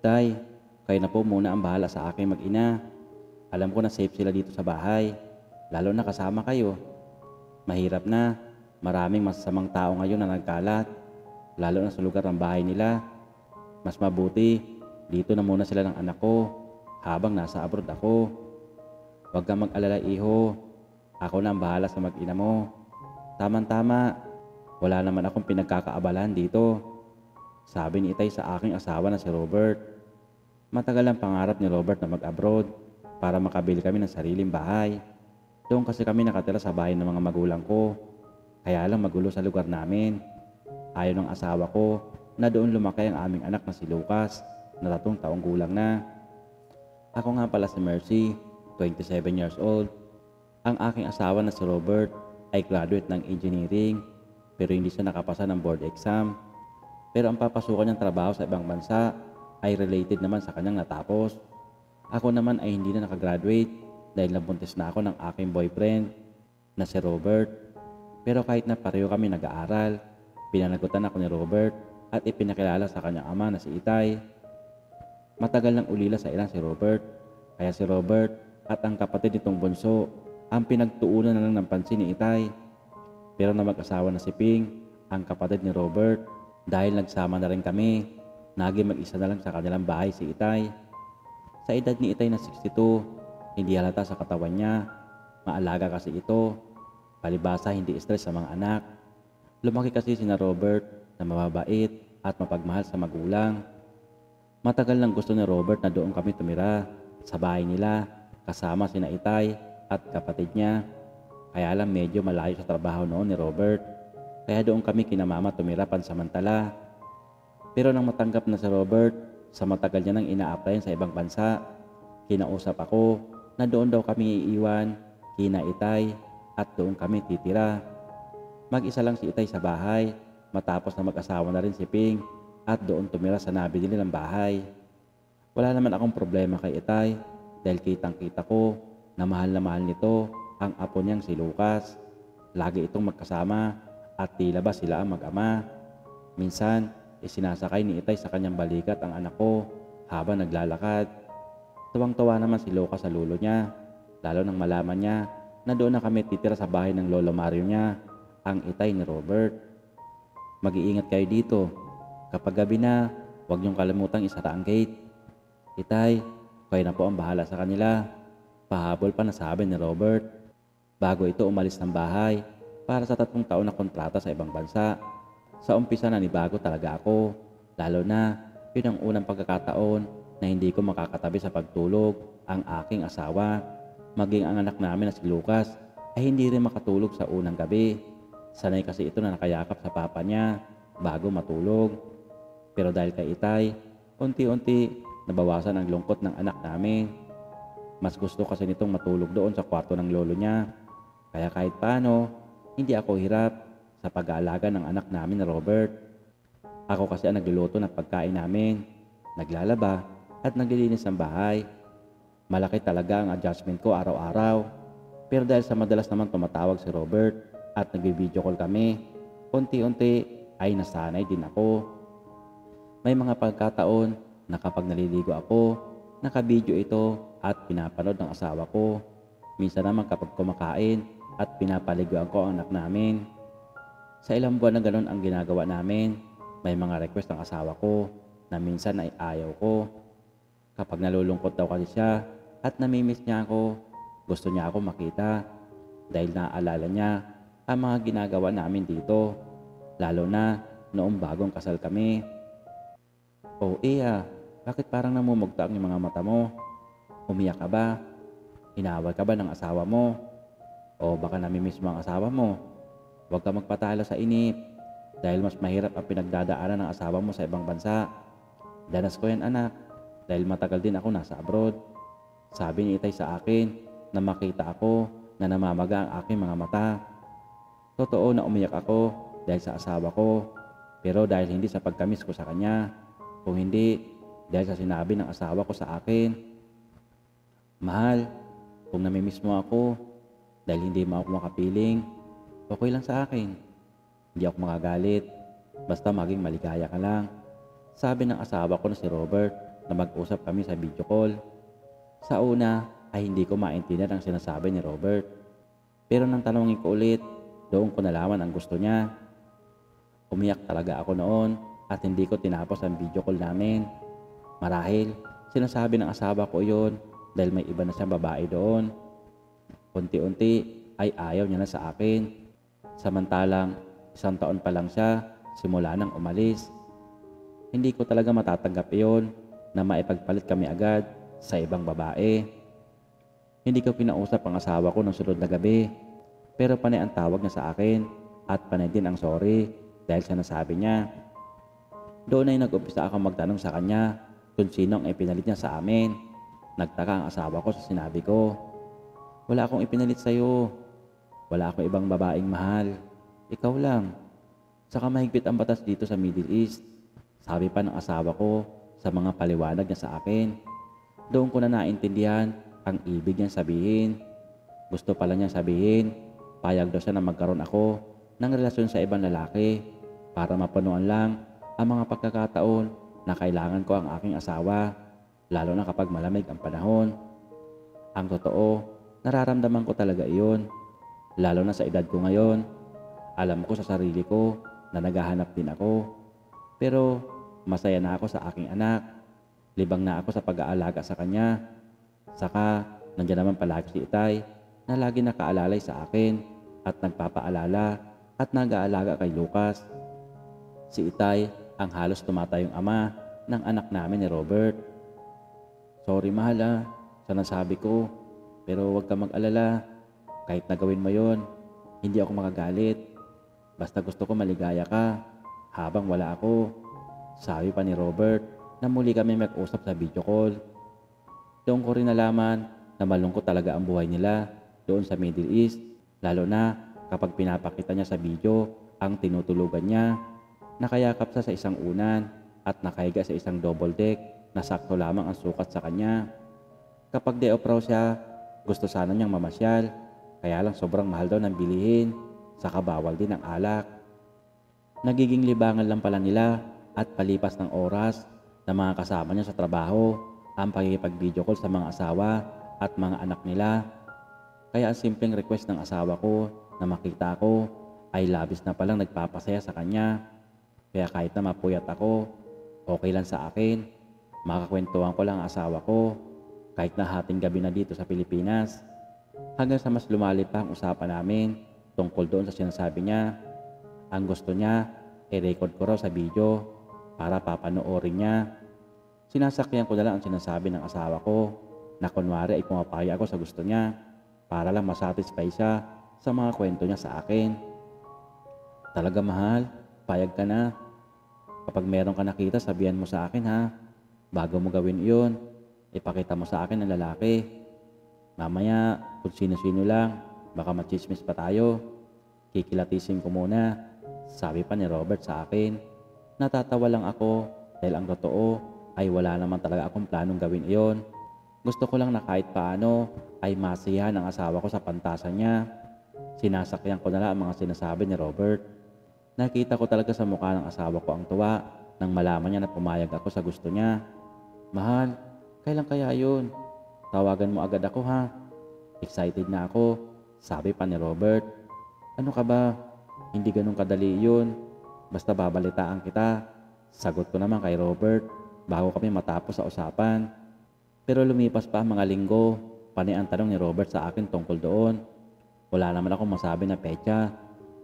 Itay, kayo na po muna ang bahala sa aking mag-ina. Alam ko na safe sila dito sa bahay, lalo na kasama kayo. Mahirap na, maraming masasamang tao ngayon na nagkalat, lalo na sa lugar ng bahay nila. Mas mabuti, dito na muna sila ng anak ko, habang nasa abroad ako. Huwag kang mag-alala iho, ako na ang bahala sa mag-ina mo. Tama-tama, wala naman akong pinagkakaabalahan dito, sabi ni Itay sa aking asawa na si Robert. Matagal ang pangarap ni Robert na mag-abroad para makabili kami ng sariling bahay. Doon kasi kami nakatira sa bahay ng mga magulang ko, kaya lang magulo sa lugar namin. Ayaw ng asawa ko na doon lumaki ang aming anak na si Lucas na 3 taong gulang na. Ako nga pala si Mercy, 27 years old. Ang aking asawa na si Robert ay graduate ng engineering pero hindi siya nakapasa ng board exam. Pero ang papasukan niyang trabaho sa ibang bansa ay related naman sa kanyang natapos. Ako naman ay hindi na nakagraduate dahil nabuntis na ako ng aking boyfriend na si Robert. Pero kahit na pareho kami nag-aaral, pinanagutan ako ni Robert at ipinakilala sa kanyang ama na si Itay. Matagal nang ulila sa ilang si Robert, kaya si Robert at ang kapatid nitong bunso ang pinagtuunan na lang ng pansin ni Itay. Pero na mag-asawa na si Ping, ang kapatid ni Robert, dahil nagsama na rin kami, naging mag-isa na lang sa kanilang bahay si Itay. Sa edad ni Itay na 62, hindi halata sa katawan niya, maalaga kasi ito, palibasa hindi stress sa mga anak. Lumaki kasi sina Robert na mababait at mapagmahal sa magulang. Matagal nang gusto ni Robert na doon kami tumira sa bahay nila kasama sina Itay at kapatid niya. Kaya lang medyo malayo sa trabaho noon ni Robert, kaya doon kami kina mama tumira pansamantala. Pero nang matanggap na si Robert sa matagal niya nang ina-applyan sa ibang bansa, kinausap ako na doon daw kami iiwan kina Itay at doon kami titira. Mag-isa lang si Itay sa bahay matapos na mag-asawa na rin si Ping at doon tumira sa nabili nilang bahay. Wala naman akong problema kay Itay dahil kitang-kita ko na mahal nito ang apo niyang si Lucas. Lagi itong magkasama at tila ba sila ang mag-ama. Minsan, isinasakay ni Itay sa kanyang balikat ang anak ko habang naglalakad. Tuwang-tuwa naman si Lucas sa lulo niya, lalo nang malaman niya na doon na kami titira sa bahay ng lolo Mario niya, ang Itay ni Robert. Mag-iingat kayo dito. Kapag gabi na, huwag niyong kalimutang isara ang gate. Itay, kayo na po ang bahala sa kanila, pahabol pa na sabi ni Robert, bago ito umalis ng bahay para sa 3 taon na kontrata sa ibang bansa. Sa umpisa nanibago talaga ako, lalo na yun ang unang pagkakataon na hindi ko makakatabi sa pagtulog ang aking asawa. Maging ang anak namin na si Lucas ay hindi rin makatulog sa unang gabi. Sanay kasi ito na nakayakap sa papa niya bago matulog. Pero dahil kay Itay, unti-unti nabawasan ang lungkot ng anak namin. Mas gusto kasi nitong matulog doon sa kwarto ng lolo niya. Kaya kahit paano, hindi ako hirap sa pag-aalaga ng anak namin na Robert. Ako kasi ang nagluluto ng pagkain namin, naglalaba at naglilinis ng bahay. Malaki talaga ang adjustment ko araw-araw. Pero dahil sa madalas naman tumatawag si Robert at nag-video call kami, unti-unti ay nasanay din ako. May mga pagkataon na kapag naliligo ako, nakabidyo ito at pinapanood ng asawa ko. Minsan naman kapag kumakain at pinapaliguan ko ang anak namin. Sa ilang buwan na ganun ang ginagawa namin, may mga request ng asawa ko na minsan ay ayaw ko. Kapag nalulungkot daw kasi siya at namimiss niya ako, gusto niya ako makita dahil naaalala niya ang mga ginagawa namin dito, lalo na noong bagong kasal kami. Oh iya, bakit parang namumugta ang mga mata mo? Umiyak ka ba? Inaway ka ba ng asawa mo? O baka namimiss mo ang asawa mo? Huwag ka magpatalo sa inip dahil mas mahirap ang pinagdadaanan ng asawa mo sa ibang bansa. Danas ko yan anak dahil matagal din ako nasa abroad. Sabi ni Itay sa akin na makita ako na namamaga ang aking mga mata. Totoo na umiyak ako dahil sa asawa ko, pero dahil hindi sa pagkamiss ko sa kanya, kung hindi dahil sa sinabi ng asawa ko sa akin. Mahal, kung namimiss mo ako dahil hindi mo ako makapiling, okay lang sa akin. Hindi ako makagalit, basta maging maligaya ka lang. Sabi ng asawa ko na si Robert na mag-usap kami sa video call. Sa una ay hindi ko maintindihan ang sinasabi ni Robert. Pero nang tanongin ko ulit, doon ko nalaman ang gusto niya. Umiyak talaga ako noon at hindi ko tinapos ang video call namin. Marahil, sinasabi ng asawa ko iyon dahil may iba na siyang babae doon. Unti-unti ay ayaw niya na sa akin. Samantalang 1 taon pa lang siya simula nang umalis. Hindi ko talaga matatanggap iyon na maipagpalit kami agad sa ibang babae. Hindi ko pinausap ang asawa ko ng sunod na gabi. Pero panay ang tawag niya sa akin at panay din ang sorry dahil sa nasabi niya. Doon ay nag-umpisa ako magtanong sa kanya kung sino ang ipinalit niya sa amin. Nagtaka ang asawa ko sa sinabi ko. Wala akong ipinalit sa'yo. Wala akong ibang babaeng mahal. Ikaw lang. Saka mahigpit ang batas dito sa Middle East. Sabi pa ng asawa ko sa mga paliwanag niya sa akin. Doon ko na naintindihan ang ibig niyang sabihin. Gusto pala niyang sabihin, payag daw siya na magkaroon ako ng relasyon sa ibang lalaki para mapunuan lang ang mga pagkakataon na kailangan ko ang aking asawa, lalo na kapag malamig ang panahon. Ang totoo, nararamdaman ko talaga iyon, lalo na sa edad ko ngayon. Alam ko sa sarili ko na naghahanap din ako, pero masaya na ako sa aking anak. Libang na ako sa pag-aalaga sa kanya. Saka, nandiyan naman palagi si Itay na lagi nakaalalay sa akin at nagpapaalala at nag-aalaga kay Lucas. Si Itay ang halos tumatayong ama ng anak namin ni Robert. Sorry mahal sa nasabi ko, pero huwag ka mag-alala. Kahit nagawin mo yon, hindi ako makagalit. Basta gusto ko maligaya ka habang wala ako. Sabi pa ni Robert na muli kami mag-usap sa video call. Doon ko rin nalaman na malungkot talaga ang buhay nila doon sa Middle East, lalo na kapag pinapakita niya sa video ang tinutulugan niya. Nakayakap siya sa isang unan at nakahiga sa isang double deck na sakto lamang ang sukat sa kanya. Kapag day off raw siya, gusto sana niyang mamasyal, kaya lang sobrang mahal daw ng bilihin, saka bawal din ang alak. Nagiging libangan lang pala nila at palipas ng oras na mga kasama niya sa trabaho ang pagkikipag-video call sa mga asawa at mga anak nila. Kaya ang simpleng request ng asawa ko na makita ko ay labis na palang nagpapasaya sa kanya. Kaya kahit na mapuyat ako, okay lang sa akin. Makakwentuhan ko lang ang asawa ko kahit na hating gabi na dito sa Pilipinas. Hanggang sa mas lumalim pa ang usapan namin tungkol doon sa sinasabi niya. Ang gusto niya, i-record ko raw sa video para papanoorin niya. Sinasakyan ko na lang ang sinasabi ng asawa ko na kunwari ay pumapaya ako sa gusto niya para lang masatisfy siya sa mga kwento niya sa akin. Talaga mahal, payag ka na. Kapag meron ka nakita, sabihan mo sa akin ha. Bago mo gawin iyon, ipakita mo sa akin ang lalaki. Mamaya, kung sino-sino lang, baka machismis pa tayo. Kikilatisin ko muna, sabi pa ni Robert sa akin. Natatawa lang ako dahil ang totoo ay wala naman talaga akong planong gawin iyon. Gusto ko lang na kahit paano ay masiyahan ang asawa ko sa pantasan niya. Sinasakyan ko na lang ang mga sinasabi ni Robert. Nakita ko talaga sa mukha ng asawa ko ang tuwa nang malaman niya na pumayag ako sa gusto niya. Mahal, kailan kaya yun? Tawagan mo agad ako ha. Excited na ako, sabi pa ni Robert. Ano ka ba? Hindi ganun kadali yun. Basta babalitaan kita. Sagot ko naman kay Robert bago kami matapos sa usapan. Pero lumipas pa ang mga linggo, panay ang tanong ni Robert sa akin tungkol doon. Wala naman akong masabi na petsa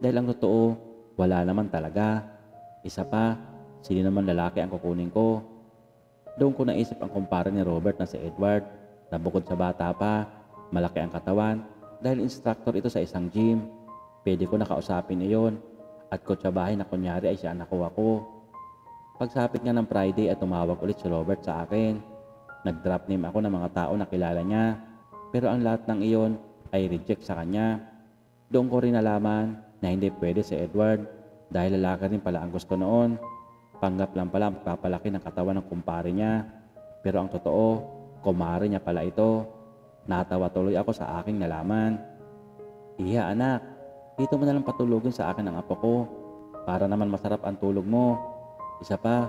dahil ang totoo, wala naman talaga. Isa pa, sino naman lalaki ang kukunin ko? Doon ko naisip ang kumpara ni Robert na si Edward na bukod sa bata pa, malaki ang katawan dahil instructor ito sa isang gym. Pwede ko nakausapin iyon at kutsabahin na kunyari ay siya anak ko ako. Pagsapit nga ng Friday at tumawag ulit si Robert sa akin. Nag-drop name ako ng mga tao na kilala niya, pero ang lahat ng iyon ay reject sa kanya. Doon ko rin nalaman na hindi pwede si Edward dahil lalaki rin pala ang gusto noon. Panggap lang pala ang pagpapalaki ng katawan ng kumpare niya. Pero ang totoo, kumare niya pala ito. Natawa tuloy ako sa aking nalaman. Iya anak, dito mo na lang patulugin sa akin ang apo ko para naman masarap ang tulog mo. Isa pa,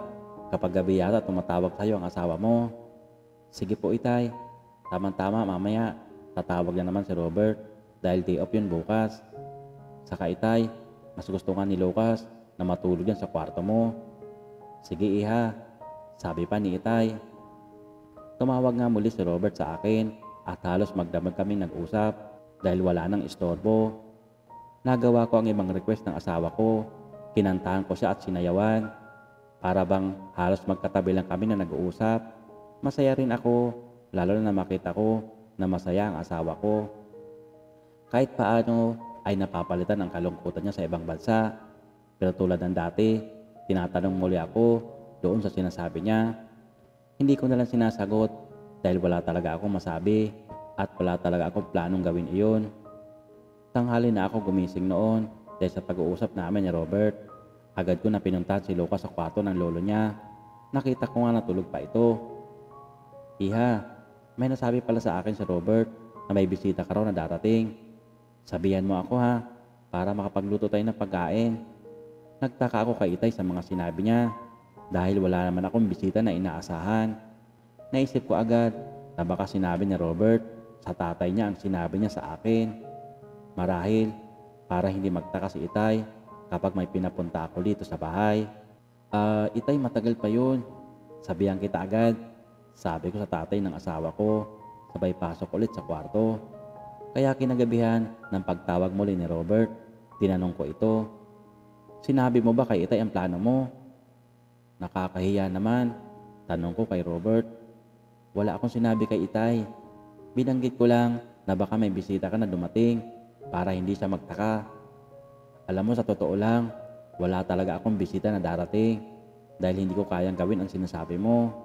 Kapag gabi yata tumatawag sa'yo ang asawa mo. Sige po itay, tamang-tama mamaya, tatawag na naman si Robert dahil day off yun bukas. Saka itay, mas gusto nga ni Lucas na matulog yan sa kwarto mo. Sige iha, sabi pa ni itay. Tumawag nga muli si Robert sa akin at halos magdamag kami nag-usap dahil wala nang istorbo. Nagawa ko ang ibang request ng asawa ko, kinantahan ko siya at sinayawan. Para bang halos magkatabi lang kami na nag-uusap. Masaya rin ako, lalo na makita ko na masaya ang asawa ko. Kahit paano ay napapalitan ang kalungkutan niya sa ibang bansa. Pero tulad ng dati, tinatanong muli ako doon sa sinasabi niya. Hindi ko nalang sinasagot dahil wala talaga akong masabi at wala talaga akong planong gawin iyon. Tanghali na ako gumising noon dahil sa pag-uusap namin ni Robert. Agad ko na pinuntahan si Lucas sa kwarto ng lolo niya. Nakita ko nga natulog pa ito. Iha, may nasabi pala sa akin si Robert na may bisita ka raw na darating. Sabihan mo ako ha, para makapagluto tayo ng pagkain. Nagtaka ako kay itay sa mga sinabi niya dahil wala naman akong bisita na inaasahan. Naisip ko agad na baka sinabi ni Robert sa tatay niya ang sinabi niya sa akin. Marahil para hindi magtaka si itay kapag may pinapunta ako dito sa bahay. Itay, matagal pa yun. Sabihan kita agad. Sabi ko sa tatay ng asawa ko, sabay pasok ulit sa kwarto. Kaya kinagabihan ng pagtawag muli ni Robert, tinanong ko ito. Sinabi mo ba kay itay ang plano mo? Nakakahiya naman, tanong ko kay Robert. Wala akong sinabi kay itay. Binanggit ko lang na baka may bisita ka na dumating para hindi siya magtaka. Alam mo, sa totoo lang, wala talaga akong bisita na darating dahil hindi ko kayang gawin ang sinasabi mo.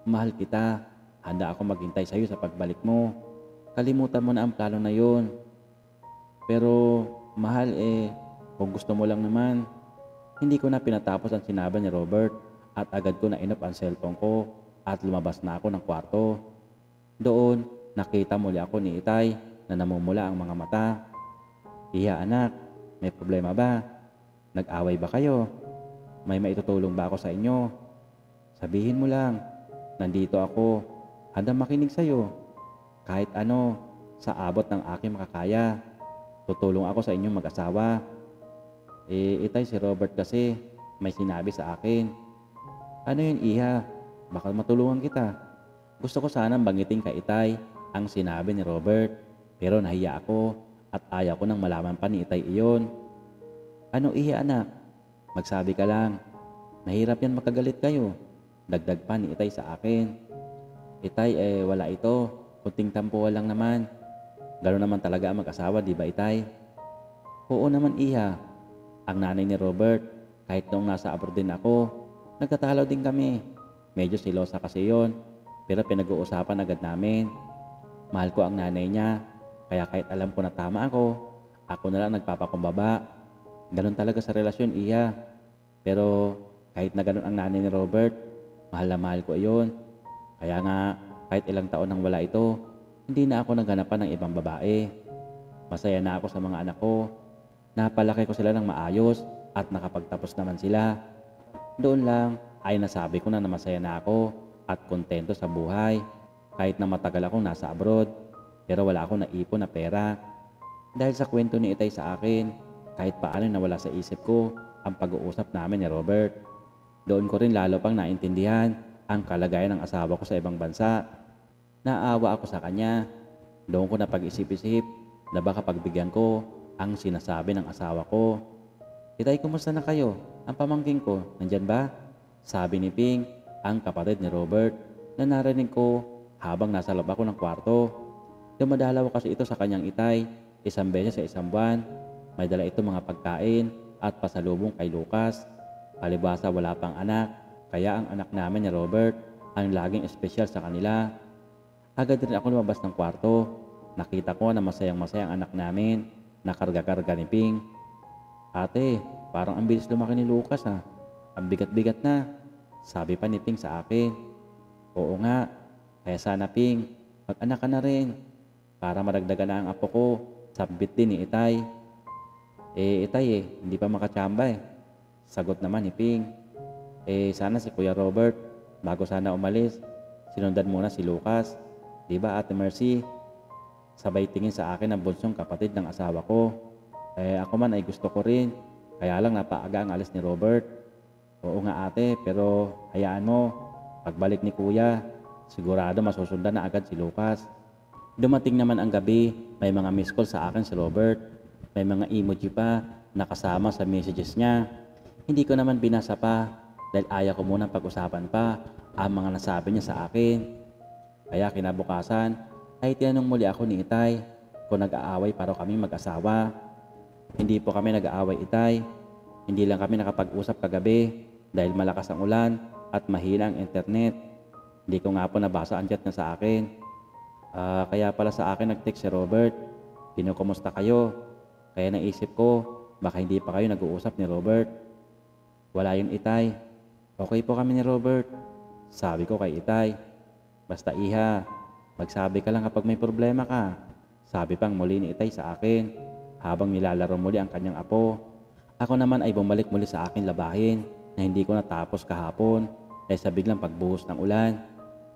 Mahal kita, handa ako maghintay sa iyo sa pagbalik mo. Kalimutan mo na ang plano na yun. Pero mahal kung gusto mo lang naman. Hindi ko na pinatapos ang sinabi ni Robert at agad ko na inop ang cellphone ko at lumabas na ako ng kwarto. Doon, nakita muli ako ni itay na namumula ang mga mata. Iya anak, may problema ba? Nag-away ba kayo? May maitutulong ba ako sa inyo? Sabihin mo lang, nandito ako, handang makinig sa'yo. Kahit ano, sa abot ng aking makakaya, tutulong ako sa inyong mag-asawa. Itay, si Robert kasi may sinabi sa akin. Ano yun iha? Baka matulungan kita. Gusto ko sanang banggitin kay itay ang sinabi ni Robert, pero nahiya ako at ayaw ko nang malaman pa ni itay iyon. Ano iha anak? Magsabi ka lang. Mahirap yan makagalit kayo. Dagdag pa ni itay sa akin. Itay, wala ito. Kunting tampuhan lang naman. Gano'n naman talaga ang mag-asawa, di ba itay? Oo naman iha. Ang nanay ni Robert, kahit noong nasa abroad din ako, nagkatalo din kami. Medyo silosa kasi yon, pero pinag-uusapan agad namin. Mahal ko ang nanay niya, kaya kahit alam ko na tama ako na lang nagpapakumbaba. Ganon talaga sa relasyon, iya. Pero kahit na ganon ang nanay ni Robert, mahal na mahal ko iyon. Kaya nga, kahit ilang taon nang wala ito, hindi na ako naghanapan ng ibang babae. Masaya na ako sa mga anak ko. Napalaki ko sila ng maayos at nakapagtapos naman sila. Doon lang ay nasabi ko na masaya na ako at kontento sa buhay. Kahit na matagal akong nasa abroad, pero wala akong naipon na pera. Dahil sa kwento ni itay sa akin, kahit paano nawala sa isip ko ang pag-uusap namin ni Robert. Doon ko rin lalo pang naintindihan ang kalagayan ng asawa ko sa ibang bansa. Naawa ako sa kanya. Doon ko na pag-isip-isip na baka pagbigyan ko ang sinasabi ng asawa ko. Itay, kumusta na kayo? Ang pamangking ko, nandyan ba? Sabi ni Ping, ang kapatid ni Robert, na narinig ko habang nasa loob ako ng kwarto. Dumadalaw kasi ito sa kanyang itay, isang beses sa isang buwan. May dala ito mga pagkain at pasalubong kay Lucas. Palibasa wala pang anak, kaya ang anak namin ni Robert ang laging espesyal sa kanila. Agad rin ako lumabas ng kwarto. Nakita ko na masayang-masaya ang anak namin. Nakarga-karga ni Ping. Ate, parang ang bilis lumaki ni Lucas ha. Ang bigat-bigat na. Sabi pa ni Ping sa akin. Oo nga, kaya sana Ping, mag-anak ka na rin. Para maragdagan na ang apo ko. Sabbit din ni itay. Itay hindi pa makatsamba eh. Sagot naman ni Ping. Sana si Kuya Robert, bago sana umalis, sinundan muna si Lucas. Di ba Ate Mercy? Sabay tingin sa akin ang bunsong kapatid ng asawa ko. Ako man ay gusto ko rin. Kaya lang napaaga ang alis ni Robert. Oo nga ate, pero hayaan mo. Pagbalik ni Kuya, sigurado masusundan na agad si Lucas. Dumating naman ang gabi, may mga missed call sa akin si Robert. May mga emoji pa nakasama sa messages niya. Hindi ko naman binasa pa dahil ayaw ko munang pag-usapan pa ang mga nasabi niya sa akin. Kaya kinabukasan ay tinanong muli ako ni Itay kung nag-aaway para kami mag-asawa. Hindi po kami nag-aaway, Itay. Hindi lang kami nakapag-usap kagabi dahil malakas ang ulan at mahina ang internet. Hindi ko nga po nabasa ang chat niya sa akin. Kaya pala sa akin nag-text si Robert. Kinukumusta kayo? Kaya naisip ko, baka hindi pa kayo nag-uusap ni Robert. Wala yun, Itay. Okay po kami ni Robert. Sabi ko kay Itay. Basta iha, magsabi ka lang kapag may problema ka. Sabi pang muli ni Itay sa akin habang nilalaro muli ang kanyang apo. Ako naman ay bumalik muli sa akin labahin na hindi ko natapos kahapon dahil sa biglang pagbuhos ng ulan.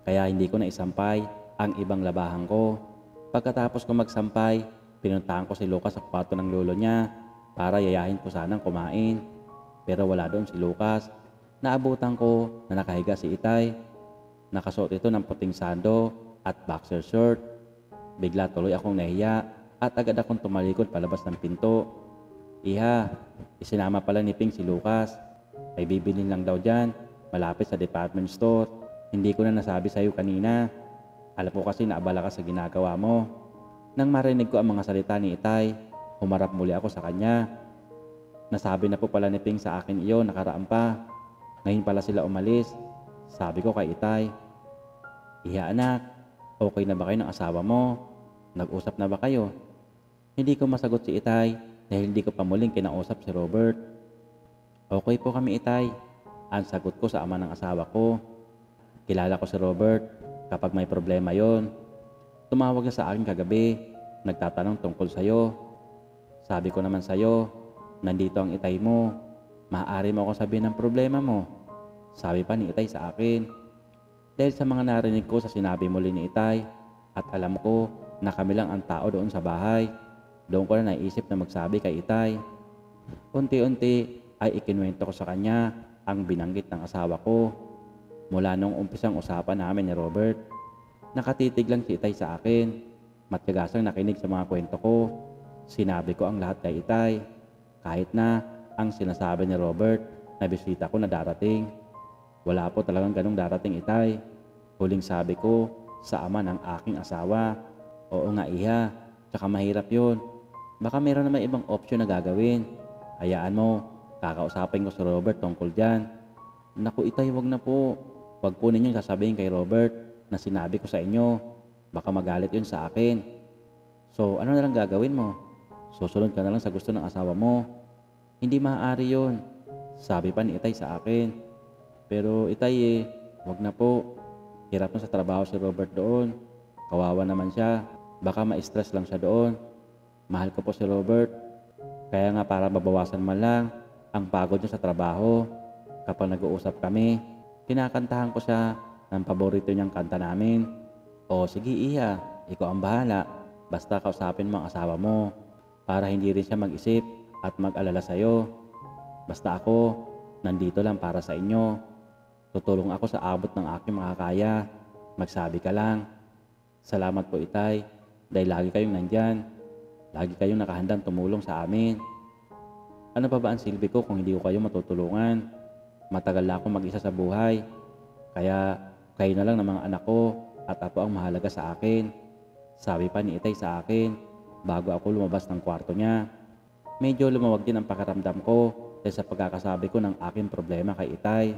Kaya hindi ko na isampay ang ibang labahan ko. Pagkatapos ko magsampay, pinuntahan ko si Lucas sa kwarto ng lolo niya para yayahin ko sanang kumain. Pero wala doon si Lucas. Naabutan ko na nakahiga si Itay. Nakasuot ito ng puting sando at boxer short. Bigla tuloy akong nahiya at agad akong tumalikod palabas ng pinto. Iha, isinama pala ni Ping si Lucas. May bibilin lang daw dyan, malapit sa department store. Hindi ko na nasabi sa'yo kanina. Alam ko kasi naabala ka sa ginagawa mo. Nang marinig ko ang mga salita ni Itay, humarap muli ako sa kanya. Nasabi na po pala ni Ping sa akin iyon nakaraan pa. Ngayon pala sila umalis. Sabi ko kay Itay, Iha anak, okay na ba kayo ng asawa mo? Nag-usap na ba kayo? Hindi ko masagot si Itay dahil hindi ko pa muling kinausap si Robert. Okay po kami, Itay. Ang sagot ko sa ama ng asawa ko. Kilala ko si Robert kapag may problema yon. Tumawag na sa akin kagabi, nagtatanong tungkol sa'yo. Sabi ko naman sa'yo, nandito ang Itay mo. Maaari mo akong sabihin ng problema mo. Sabi pa ni Itay sa akin. Dahil sa mga narinig ko sa sinabi muli ni Itay at alam ko na kami lang ang tao doon sa bahay, doon ko na naisip na magsabi kay Itay. Unti-unti ay ikinuwento ko sa kanya ang binanggit ng asawa ko. Mula nung umpisang usapan namin ni Robert, nakatitig lang si Itay sa akin. Matyagasang nakinig sa mga kwento ko. Sinabi ko ang lahat kay Itay. Kahit na ang sinasabi ni Robert na bisita ko na darating. Wala po talagang ganong darating, Itay. Huling sabi ko sa ama ng aking asawa. Oo nga, Iha. Tsaka mahirap yun. Baka meron naman ibang option na gagawin. Hayaan mo, kakausapin ko si Robert tungkol dyan. Naku, Itay, wag na po. Wag po ninyong sasabihin kay Robert na sinabi ko sa inyo. Baka magalit yun sa akin. So, ano na lang gagawin mo? Susunod ka na lang sa gusto ng asawa mo. Hindi maaari yun. Sabi pa ni Itay sa akin. Pero Itay wag na po. Hirap na sa trabaho si Robert doon. Kawawa naman siya. Baka ma-stress lang siya doon. Mahal ko po si Robert. Kaya nga para mabawasan man lang ang pagod niya sa trabaho. Kapag nag-uusap kami, kinakantahan ko siya ng paborito niyang kanta namin. O sige Iha, ikaw ang bahala. Basta kausapin mo ang asawa mo para hindi rin siya mag-isip at mag-alala sa'yo. Basta ako, nandito lang para sa inyo. Tutulong ako sa abot ng aking makakaya. Magsabi ka lang. Salamat po Itay, dahil lagi kayong nandyan. Lagi kayong nakahandang tumulong sa amin. Ano pa ba ang silbi ko kung hindi ko kayo matutulungan? Matagal na akong mag-isa sa buhay. Kaya kayo na lang ng mga anak ko at apo ang mahalaga sa akin. Sabi pa ni Itay sa akin bago ako lumabas ng kwarto niya. Medyo lumawag din ang pakiramdam ko dahil sa pagkakasabi ko ng aking problema kay Itay.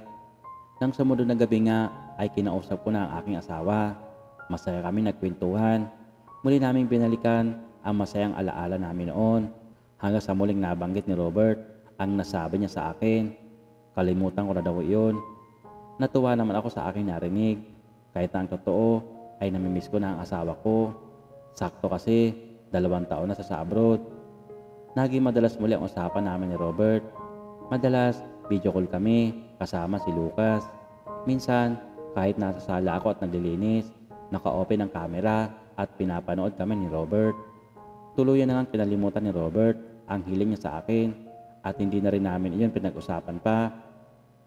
Nang sumunod na gabi nga ay kinausap ko na ang aking asawa. Masaya kami nagkwentuhan. Muli naming binalikan ang masayang alaala namin noon hanggang sa muling nabanggit ni Robert ang nasabi niya sa akin. Kalimutan ko na daw iyon. Natuwa naman ako sa aking narinig. Kahit na ang totoo ay namimiss ko na ang asawa ko. Sakto kasi 2 taon na sa abroad. Naging madalas muli ang usapan namin ni Robert. Madalas video call kami kasama si Lucas. Minsan, kahit nasa sala ako at naglilinis, naka-open ang camera at pinapanood kami ni Robert. Tuluyan na nga kinalimutan ni Robert ang hiling niya sa akin at hindi na rin namin iyon pinag-usapan pa.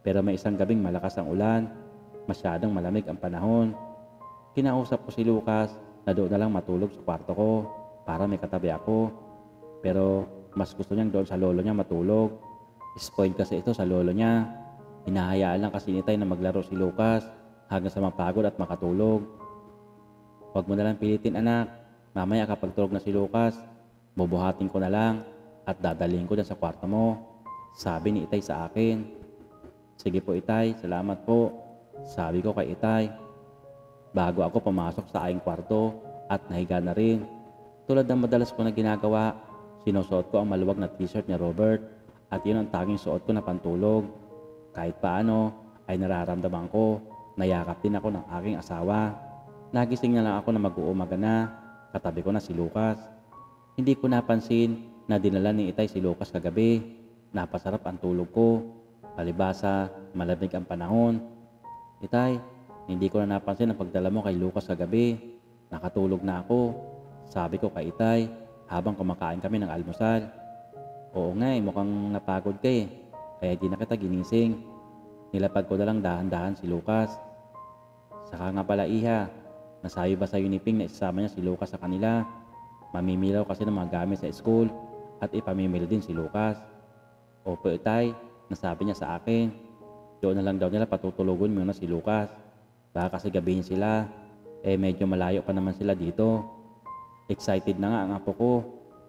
Pero may isang gabing malakas ang ulan, masyadong malamig ang panahon. Kinausap ko si Lucas na doon na lang matulog sa kwarto ko para may katabi ako. Pero mas gusto niyang doon sa lolo niya matulog. Spoiled kasi ito sa lolo niya. Hinahayaan lang kasi ni Itay na maglaro si Lucas hanggang sa mapagod at makatulog. Huwag mo na lang pilitin anak. Mamaya kapag tulog na si Lucas, bubuhatin ko na lang at dadalhin ko dyan sa kwarto mo. Sabi ni Itay sa akin. Sige po Itay, salamat po. Sabi ko kay Itay. Bago ako pumasok sa aking kwarto at nahiga na rin. Tulad ng madalas ko na ginagawa, sinusuot ko ang maluwag na t-shirt ni Robert at yun ang tanging suot ko na pantulog. Kahit paano ay nararamdaman ko na yakap din ako ng aking asawa. Nagising na lang ako na mag-uumaga na, katabi ko na si Lucas. Hindi ko napansin na dinala ni Itay si Lucas kagabi. Napasarap ang tulog ko. Palibasa, malamig ang panahon. Itay, hindi ko na napansin ang pagdala mo kay Lucas kagabi. Nakatulog na ako. Sabi ko kay Itay habang kumakain kami ng almusal. Oo nga mukhang napagod ka kaya di na kita ginising. Nilapag ko na lang dahan-dahan si Lucas. Saka nga pala Iha, nasabi ba sa'yo ni Ping na isasama niya si Lucas sa kanila? Mamimilaw kasi ng mga gamit sa school at ipamimili din si Lucas. Opo Itay, nasabi niya sa akin. Doon na lang daw nila patutulugon muna si Lucas. Baka kasi gabihin sila, medyo malayo pa naman sila dito. Excited na nga ang apo ko.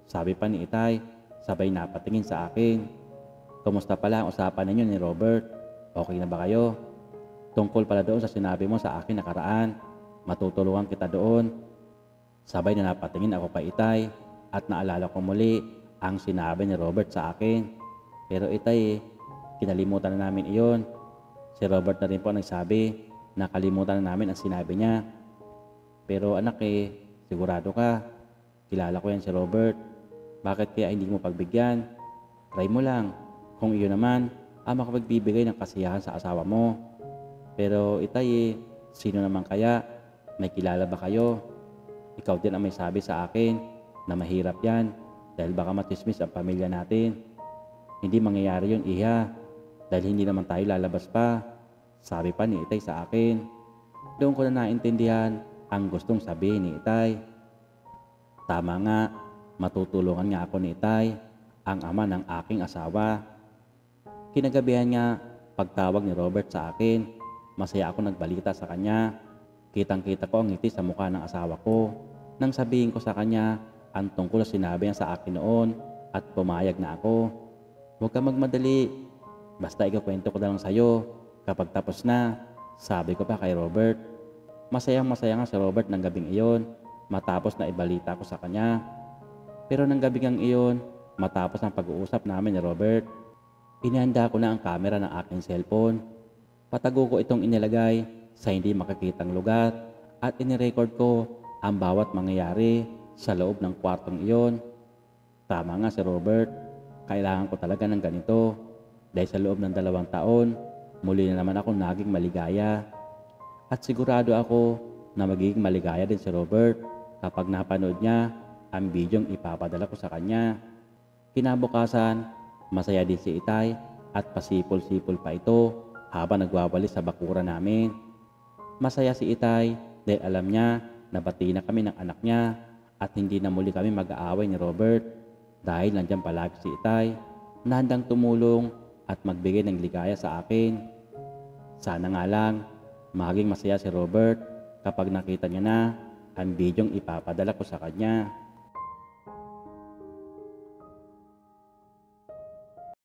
Sabi pa ni Itay, sabay napatingin sa akin. Kumusta pala ang usapan ninyo ni Robert? Okay na ba kayo? Tungkol pala doon sa sinabi mo sa akin nakaraan. Matutulungan kita doon. Sabay na napatingin ako kay Itay at naalala ko muli ang sinabi ni Robert sa akin. Pero Itay, kinalimutan na namin iyon. Si Robert na rin po nagsabi na kalimutan na namin ang sinabi niya. Pero anak sigurado ka. Kilala ko yan si Robert. Bakit kaya hindi mo pagbigyan? Try mo lang. Kung iyon naman ang makapagbibigay ng kasiyahan sa asawa mo. Pero Itay, sino naman kaya? May kilala ba kayo? Ikaw din ang may sabi sa akin na mahirap yan dahil baka matismis ang pamilya natin. Hindi mangyayari yun Iha dahil hindi naman tayo lalabas pa. Sabi pa ni Itay sa akin. Doon ko na naintindihan ang gustong sabihin ni Itay. Tama nga, matutulungan nga ako ni Itay, ang ama ng aking asawa. Kinagabihan nga pagtawag ni Robert sa akin, masaya ako nagbalita sa kanya. Kitang-kita ko ang ngiti sa mukha ng asawa ko nang sabihin ko sa kanya ang tungkol sa sinabi niya sa akin noon at pumayag na ako. Huwag ka magmadali, basta ikakwento ko na lang sa'yo kapag tapos na, sabi ko pa kay Robert. Masayang-masaya nga si Robert ng gabing iyon matapos na ibalita ko sa kanya. Pero ng gabing iyon, matapos ang pag-uusap namin ni Robert, inihanda ko na ang camera ng aking cellphone. Patago ko itong inilagay sa hindi makikitang lugar at inirecord ko ang bawat mangyayari sa loob ng kwartong iyon. Tama nga si Robert, kailangan ko talaga ng ganito dahil sa loob ng 2 taon, muli na naman ako naging maligaya. At sigurado ako na magiging maligaya din si Robert kapag napanood niya ang bidyong ipapadala ko sa kanya. Kinabukasan, masaya din si Itay at pasipol-sipol pa ito habang nagwawalis sa bakura namin. Masaya si Itay dahil alam niya na bati na kami ng anak niya at hindi na muli kami mag-aaway ni Robert dahil nandiyan palagi si Itay na handang tumulong at magbigay ng ligaya sa akin. Sana nga lang maging masaya si Robert kapag nakita niya na ang bidyong ipapadala ko sa kanya.